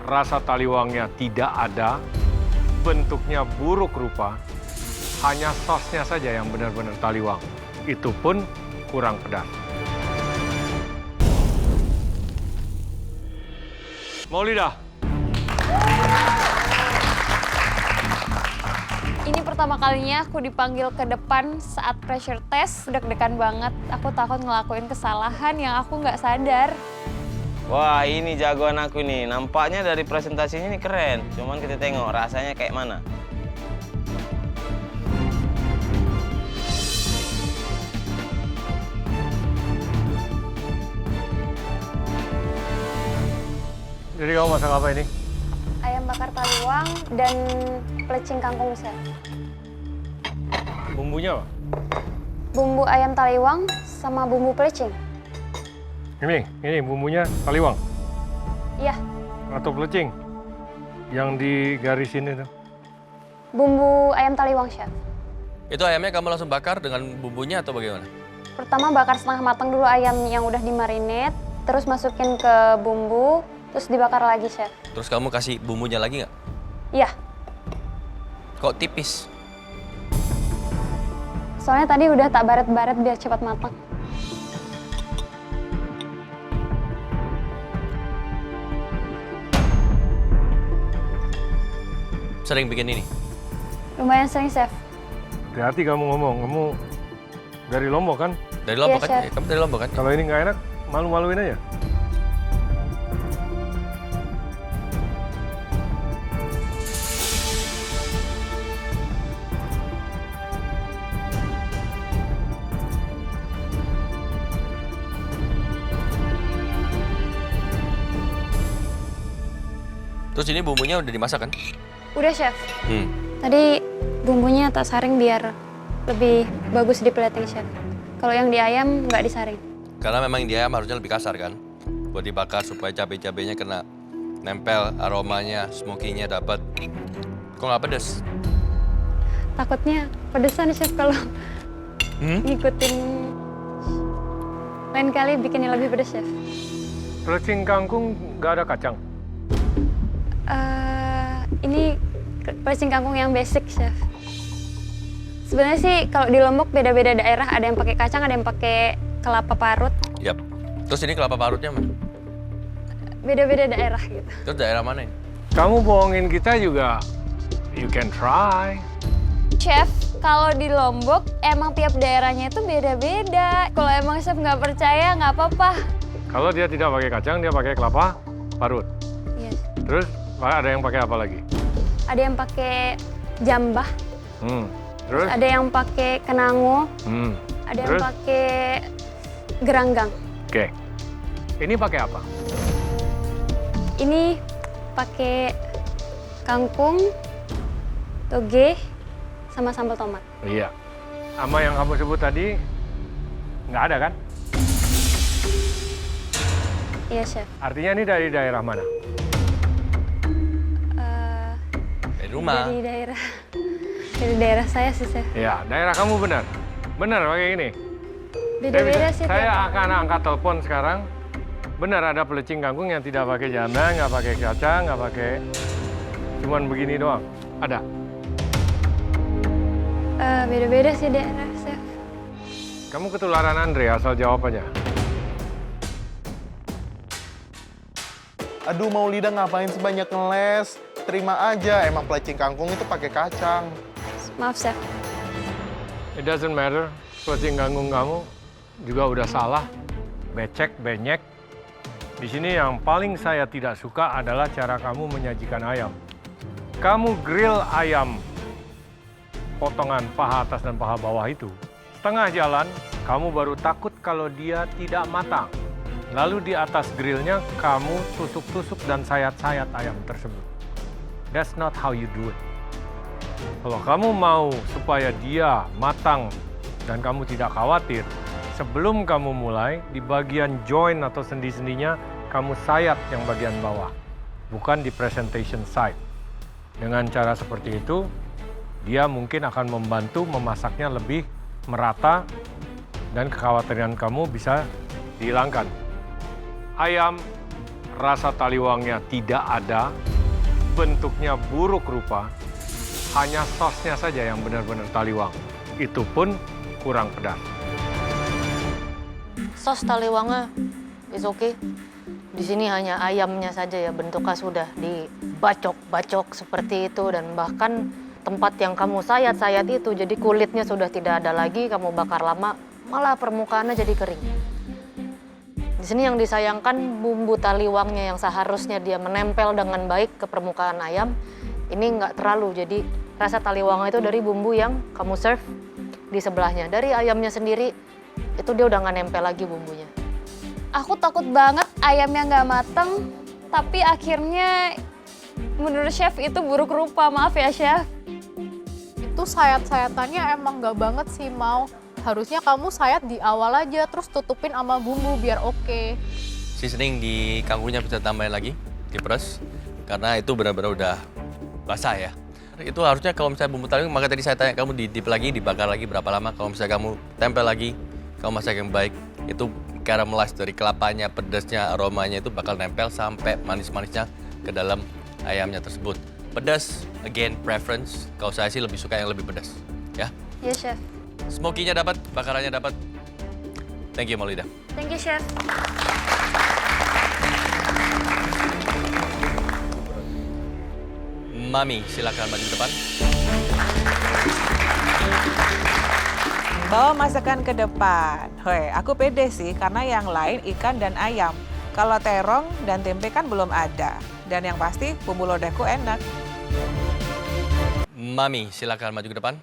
rasa taliwangnya tidak ada, bentuknya buruk rupa, hanya sosnya saja yang benar-benar taliwang. Itu pun kurang pedas. Maulida. Ini pertama kalinya aku dipanggil ke depan saat pressure test. Deg-degan banget. Aku takut ngelakuin kesalahan yang aku nggak sadar. Wah, ini jagoan aku nih. Nampaknya dari presentasinya ini keren. Cuman kita tengok rasanya kayak mana. Jadi kamu masak apa ini? Ayam bakar taliwang dan pelecing kangkung, Chef. Bumbunya apa? Bumbu ayam taliwang sama bumbu pelecing. Ini bumbunya taliwang Iya, atau pelecing? Yang digarisin itu. bumbu ayam taliwang, Chef. Itu ayamnya kamu langsung bakar dengan bumbunya atau bagaimana? Pertama bakar setengah matang dulu ayam yang udah dimarinate, terus masukin ke bumbu, terus dibakar lagi, Chef. Terus kamu kasih bumbunya lagi nggak? Iya, Kok tipis? soalnya tadi udah tak baret-baret biar cepat matang. Sering bikin ini? Lumayan sering, Chef. Hati-hati kamu ngomong, kamu dari Lombok kan? Dari Lombok Iya, kan? Chef. Ya, kamu dari Lombok kan? Kalau ini nggak enak, malu-maluin aja. Terus ini bumbunya udah dimasak kan? Udah, Chef. Hmm. Tadi bumbunya tak saring biar lebih bagus di plating, Chef. Kalau yang di ayam nggak disaring. Karena memang di ayam harusnya lebih kasar kan? Buat dibakar supaya cabai-cabainya kena nempel, aromanya, smoky-nya dapat. Kok nggak pedes? Takutnya pedesan, Chef, kalau ngikutin. Lain kali bikinnya lebih pedes, Chef. Pelecing kangkung nggak ada kacang. Ini pelecing kangkung yang basic, Chef. Sebenarnya sih kalau di Lombok beda-beda daerah, ada yang pakai kacang, ada yang pakai kelapa parut. Yap. Terus ini kelapa parutnya mana? Beda-beda daerah gitu. Terus daerah mana ini? Kamu bohongin kita juga, you can try. Chef, kalau di Lombok emang tiap daerahnya itu beda-beda. Kalau emang Chef nggak percaya, nggak apa-apa. Kalau dia tidak pakai kacang, dia pakai kelapa parut. Yes. Terus ada yang pakai apa lagi? Ada yang pakai jambah, Terus? ada yang pakai kenango, ada yang Terus? pakai geranggang. Oke. Ini pakai apa? Ini pakai kangkung, toge, sama sambal tomat. Iya. Sama yang kamu sebut tadi, nggak ada kan? Iya, Chef. Artinya ini dari daerah mana? Dari rumah. Dari daerah saya sih, Chef. Iya, daerah kamu benar. Benar pakai ini. Beda-beda sih. Saya tiap- akan angkat telepon sekarang. Benar ada pelecing kangkung yang tidak pakai jambang, nggak pakai kacang, nggak pakai, cuman begini doang. Ada. Beda-beda sih daerah, Chef. Kamu ketularan Andre asal jawabannya. Aduh, Maulida ngapain sih banyak ngeles? Terima aja, emang pelecing kangkung itu pakai kacang. Maaf, Chef. It doesn't matter. Pelecing kangkung kamu juga udah salah. Becek, benyek. Di sini yang paling saya tidak suka adalah cara kamu menyajikan ayam. Kamu grill ayam, potongan paha atas dan paha bawah itu. Setengah jalan, kamu baru takut kalau dia tidak matang. Lalu di atas grillnya, kamu tusuk-tusuk dan sayat-sayat ayam tersebut. That's not how you do it. Kalau kamu mau supaya dia matang dan kamu tidak khawatir, sebelum kamu mulai, di bagian joint atau sendi-sendinya, kamu sayat yang bagian bawah, bukan di presentation side. Dengan cara seperti itu, dia mungkin akan membantu memasaknya lebih merata dan kekhawatiran kamu bisa dihilangkan. Ayam rasa taliwangnya tidak ada, bentuknya buruk rupa, hanya sosnya saja yang benar-benar taliwang. Itu pun kurang pedas. Sos taliwangnya is okay. Di sini hanya ayamnya saja ya, bentuknya sudah dibacok-bacok seperti itu, dan bahkan tempat yang kamu sayat-sayat itu jadi kulitnya sudah tidak ada lagi, kamu bakar lama malah permukaannya jadi kering. Di sini yang disayangkan bumbu taliwangnya yang seharusnya dia menempel dengan baik ke permukaan ayam, ini nggak terlalu, jadi rasa taliwangnya itu dari bumbu yang kamu serve di sebelahnya. Dari ayamnya sendiri itu dia udah nggak nempel lagi bumbunya. Aku takut banget ayamnya nggak mateng, tapi akhirnya menurut chef itu buruk rupa. Maaf ya chef. Itu sayat-sayatannya emang nggak banget sih, Mau. Harusnya kamu sayat di awal aja, terus tutupin sama bumbu biar oke. Seasoning di kangkungnya bisa tambahin lagi, diperes. Karena itu benar-benar udah basah ya. Itu harusnya kalau misalnya bumbu taliwang, maka tadi saya tanya kamu didip lagi, dibakar lagi berapa lama. Kalau misalnya kamu tempel lagi, kamu masak yang baik, itu caramelize dari kelapanya, pedasnya, aromanya itu bakal nempel sampai manis-manisnya ke dalam ayamnya tersebut. Pedas, again, preference. Kalau saya sih lebih suka yang lebih pedas, ya. Iya chef. Smoky-nya dapat, bakarannya dapat. Thank you, Maulida. Thank you chef. Mami, silakan maju ke depan. Bawa masakan ke depan. Hoi, aku pede sih karena yang lain ikan dan ayam. Kalau terong dan tempe kan belum ada. Dan yang pasti bumbu lodehku enak. Mami, silakan maju ke depan.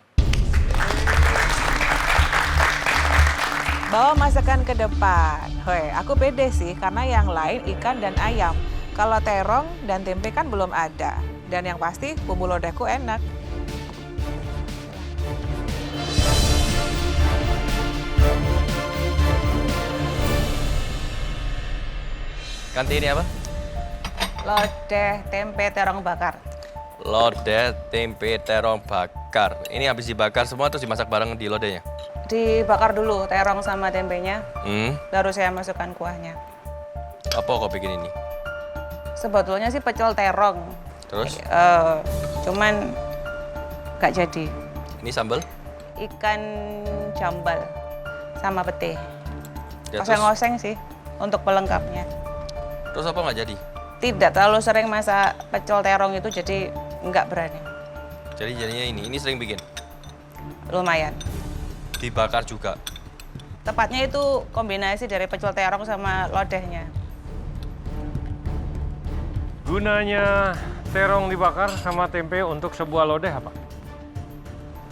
Bawa masakan ke depan. Hoi, aku pede sih karena yang lain ikan dan ayam. Kalau terong dan tempe kan belum ada. Dan yang pasti bumbu lodehku enak. Ganti ini apa? Lodeh, tempe, terong bakar. Lodeh, tempe, terong bakar. Ini habis dibakar semua terus dimasak bareng di lodehnya? Dibakar dulu terong sama tempenya, baru saya masukkan kuahnya. Apa kau bikin ini? Sebetulnya sih pecel terong. Terus? Cuman nggak jadi. Ini sambal? Ikan jambal sama pete. Ya, Oseng-oseng sih untuk pelengkapnya. Terus apa nggak jadi? Tidak terlalu sering masak pecel terong itu, jadi nggak berani. Jadi jadinya ini sering bikin? Lumayan. Dibakar juga? Tepatnya itu kombinasi dari pecel terong sama lodehnya. Gunanya terong dibakar sama tempe untuk sebuah lodeh apa?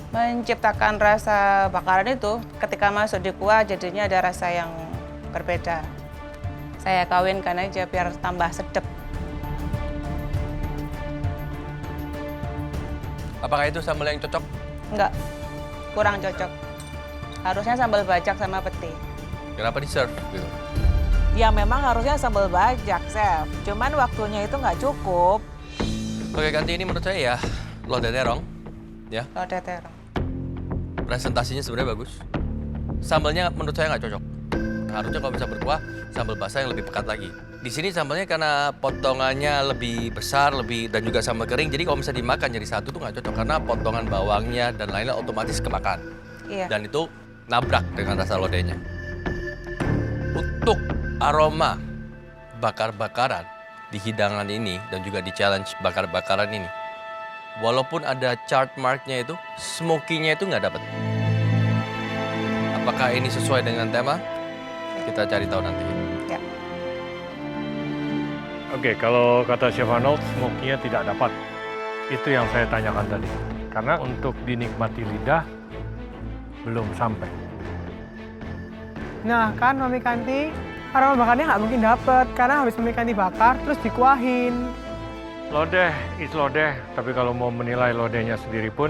Menciptakan rasa bakaran itu ketika masuk di kuah jadinya ada rasa yang berbeda. Saya kawinkan aja biar tambah sedap. Apakah itu sambal yang cocok? Enggak, kurang cocok. Harusnya sambal bajak sama pete. Kenapa di-serve gitu? Ya memang harusnya sambal bajak, chef. Cuman waktunya itu nggak cukup. Oke, ganti ini menurut saya ya lodeh terong. Ya, Lodeh terong. presentasinya sebenarnya bagus. Sambalnya menurut saya nggak cocok. Harusnya kalau bisa berkuah, sambal basah yang lebih pekat lagi. Di sini sambalnya karena potongannya lebih besar, dan juga sambal kering. Jadi kalau bisa dimakan jadi satu tuh nggak cocok karena potongan bawangnya dan lainnya otomatis kemakan. Iya. Dan itu nabrak dengan rasa lodehnya. Untuk aroma bakar-bakaran di hidangan ini dan juga di challenge bakar-bakaran ini, walaupun ada chart marknya itu, smoky-nya itu nggak dapat. Apakah ini sesuai dengan tema? Kita cari tahu nanti. Ya. Oke, kalau kata Chef Arnold, smoky-nya tidak dapat. Itu yang saya tanyakan tadi. Karena untuk dinikmati lidah, belum sampai. Nah kan Mami Kanti, aroma bakarnya nggak mungkin dapet karena habis Mami Kanti bakar terus dikuahin. Lodeh is lodeh, tapi kalau mau menilai lodehnya sendiri pun,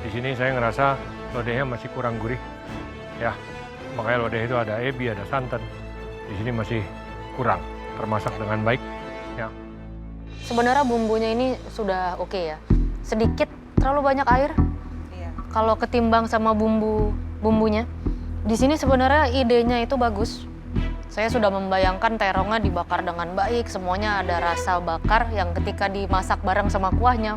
di sini saya ngerasa lodehnya masih kurang gurih. Ya, makanya lodeh itu ada ebi, ada santan. Di sini masih kurang, termasak dengan baik. Ya. Sebenarnya bumbunya ini sudah oke ya. Sedikit terlalu banyak air. Iya. Kalau ketimbang sama bumbunya. Di sini sebenarnya idenya itu bagus. Saya sudah membayangkan terongnya dibakar dengan baik, semuanya ada rasa bakar yang ketika dimasak bareng sama kuahnya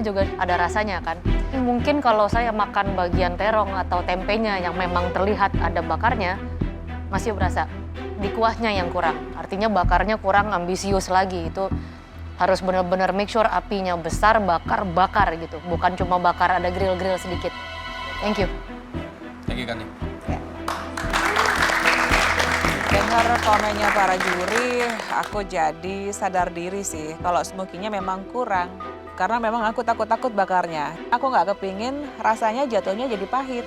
juga ada rasanya kan. Mungkin kalau saya makan bagian terong atau tempenya yang memang terlihat ada bakarnya, masih berasa di kuahnya yang kurang. Artinya bakarnya kurang ambisius lagi, itu harus benar-benar make sure apinya besar, bakar gitu. Bukan cuma bakar ada grill-grill sedikit. Thank you. Thank you, Kandi. Dengar komennya para juri, aku jadi sadar diri sih kalau smokinya memang kurang. Karena memang aku takut-takut bakarnya. Aku nggak kepingin rasanya jatuhnya jadi pahit.